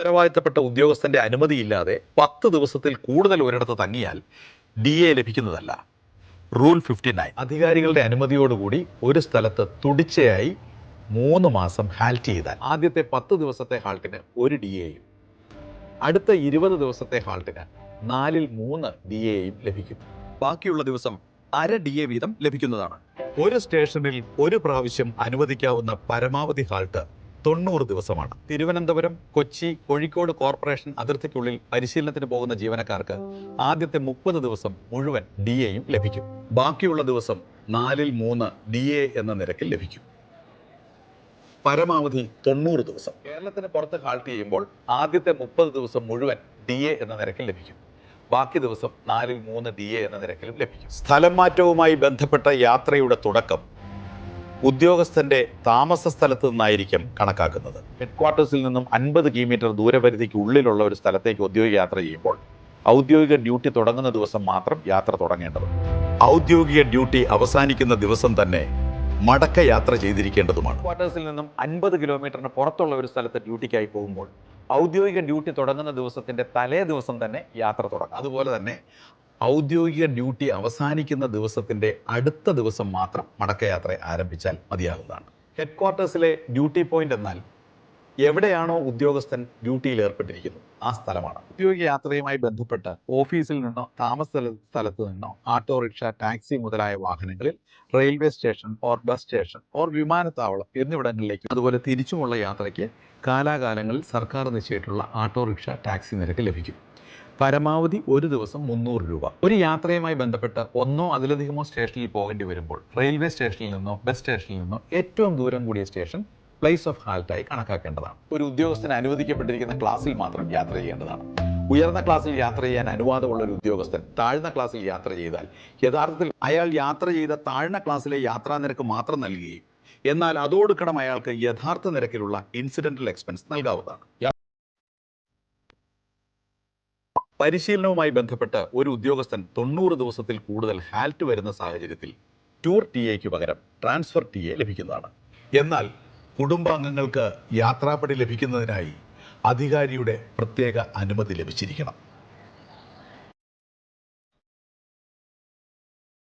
ഉത്തരവാദിത്തപ്പെട്ട ഉദ്യോഗസ്ഥന്റെ അനുമതിയില്ലാതെ 10 ദിവസത്തിൽ കൂടുതൽ ഒരിടത്ത് തങ്ങിയാൽ DA ലഭിക്കുന്നതല്ല. റൂൾ 59. അധികാരികളുടെ അനുമതിയോടുകൂടി ഒരു സ്ഥലത്ത് തുടർച്ചയായി 3 മാസം ഹാൽറ്റ് ചെയ്താൽ ആദ്യത്തെ 10 ദിവസത്തെ ഹാൾട്ടിന് 1 DAയും അടുത്ത 20 ദിവസത്തെ ഹാൾട്ടിന് 4ൽ 3 DAയും ലഭിക്കും. ബാക്കിയുള്ള ദിവസം അര DA വീതം ലഭിക്കുന്നതാണ്. ഒരു സ്റ്റേഷനിൽ ഒരു പ്രാവശ്യം അനുവദിക്കാവുന്ന പരമാവധി ഹാൾട്ട് 90 ദിവസമാണ്. തിരുവനന്തപുരം, കൊച്ചി, കോഴിക്കോട് കോർപ്പറേഷൻ അതിർത്തിക്കുള്ളിൽ പരിശീലനത്തിന് പോകുന്ന ജീവനക്കാർക്ക് ആദ്യത്തെ 30 ദിവസം മുഴുവൻ DAയും ലഭിക്കും. ബാക്കിയുള്ള ദിവസം 4ൽ 3 DA എന്ന നിരക്കിൽ ലഭിക്കും. പരമാവധി 90 ദിവസം. കേരളത്തിന് പുറത്ത് ഹാൾട്ട് ചെയ്യുമ്പോൾ ആദ്യത്തെ 30 ദിവസം മുഴുവൻ DA എന്ന നിരക്കിൽ ലഭിക്കും. ബാക്കി ദിവസം 4ൽ 3 DA എന്ന നിരക്കിലും ലഭിക്കും. സ്ഥലം മാറ്റവുമായി ബന്ധപ്പെട്ട യാത്രയുടെ തുടക്കം ഉദ്യോഗസ്ഥന്റെ താമസ സ്ഥലത്ത് നിന്നായിരിക്കും കണക്കാക്കുന്നത്. ഹെഡ്ക്വാർട്ടേഴ്സിൽ നിന്നും 50 കിലോമീറ്റർ ദൂരപരിധിക്ക് ഉള്ളിലുള്ള ഒരു സ്ഥലത്തേക്ക് ഔദ്യോഗിക യാത്ര ചെയ്യുമ്പോൾ ഔദ്യോഗിക ഡ്യൂട്ടി തുടങ്ങുന്ന ദിവസം മാത്രം യാത്ര തുടങ്ങേണ്ടതുണ്ട്. ഔദ്യോഗിക ഡ്യൂട്ടി അവസാനിക്കുന്ന ദിവസം തന്നെ മടക്ക യാത്ര ചെയ്തിരിക്കേണ്ടതുമാണ്. ഹെഡ്ക്വാർട്ടേഴ്സിൽ നിന്നും 50 കിലോമീറ്ററിന് പുറത്തുള്ള ഒരു സ്ഥലത്ത് ഡ്യൂട്ടിക്കായി പോകുമ്പോൾ ഔദ്യോഗിക ഡ്യൂട്ടി തുടങ്ങുന്ന ദിവസത്തിന്റെ തലേ ദിവസം തന്നെ യാത്ര തുടങ്ങാം. അതുപോലെ തന്നെ ഔദ്യോഗിക ഡ്യൂട്ടി അവസാനിക്കുന്ന ദിവസത്തിന്റെ അടുത്ത ദിവസം മാത്രം മടക്കയാത്ര ആരംഭിച്ചാൽ മതിയാകുന്നതാണ്. ഹെഡ്ക്വാർട്ടേഴ്സിലെ ഡ്യൂട്ടി പോയിന്റ് എന്നാൽ എവിടെയാണോ ഉദ്യോഗസ്ഥൻ ഡ്യൂട്ടിയിൽ ഏർപ്പെട്ടിരിക്കുന്നത് ആ സ്ഥലമാണ്. ഔദ്യോഗിക യാത്രയുമായി ബന്ധപ്പെട്ട് ഓഫീസിൽ നിന്നോ താമസ സ്ഥലത്ത് നിന്നോ ഓട്ടോറിക്ഷ, ടാക്സി മുതലായ വാഹനങ്ങളിൽ railway station or bus station or വിമാനത്താവളം എന്നിവിടങ്ങളിലേക്ക് അതുപോലെ തിരിച്ചുമുള്ള യാത്രയ്ക്ക് കാലാകാലങ്ങളിൽ സർക്കാർ നിശ്ചയിച്ചിട്ടുള്ള ഓട്ടോറിക്ഷ, ടാക്സി നിരക്ക് ലഭിക്കും. പരമാവധി ഒരു ദിവസം 300 രൂപ. ഒരു യാത്രയുമായി ബന്ധപ്പെട്ട് ഒന്നോ അതിലധികമോ സ്റ്റേഷനിൽ പോകേണ്ടി വരുമ്പോൾ റെയിൽവേ സ്റ്റേഷനിൽ നിന്നോ ബസ് സ്റ്റേഷനിൽ നിന്നോ ഏറ്റവും ദൂരം കൂടിയ സ്റ്റേഷൻ പ്ലേസ് ഓഫ് ഹാൾട്ടായി കണക്കാക്കേണ്ടതാണ്. ഒരു ഉദ്യോഗസ്ഥന് അനുവദിക്കപ്പെട്ടിരിക്കുന്ന ക്ലാസ്സിൽ മാത്രം യാത്ര ചെയ്യേണ്ടതാണ്. ഉയർന്ന ക്ലാസ്സിൽ യാത്ര ചെയ്യാൻ അനുവാദമുള്ള ഒരു ഉദ്യോഗസ്ഥൻ താഴ്ന്ന ക്ലാസ്സിൽ യാത്ര ചെയ്താൽ യഥാർത്ഥത്തിൽ അയാൾ യാത്ര ചെയ്ത താഴ്ന്ന ക്ലാസ്സിലെ യാത്രാ നിരക്ക് മാത്രം നൽകുകയും എന്നാൽ അതോടൊപ്പം അയാൾക്ക് യഥാർത്ഥ നിരക്കിലുള്ള ഇൻസിഡന്റൽ എക്സ്പെൻസ് നൽകാവുന്നതാണ്. പരിശീലനവുമായി ബന്ധപ്പെട്ട് ഒരു ഉദ്യോഗസ്ഥൻ 90 ദിവസത്തിൽ കൂടുതൽ ഹാൽറ്റ് വരുന്ന സാഹചര്യത്തിൽ ടൂർ TAയ്ക്ക് പകരം ട്രാൻസ്ഫർ TA ലഭിക്കുന്നതാണ്. എന്നാൽ കുടുംബാംഗങ്ങൾക്ക് യാത്രാപ്പടി ലഭിക്കുന്നതിനായി അധികാരിയുടെ പ്രത്യേക അനുമതി ലഭിച്ചിരിക്കണം.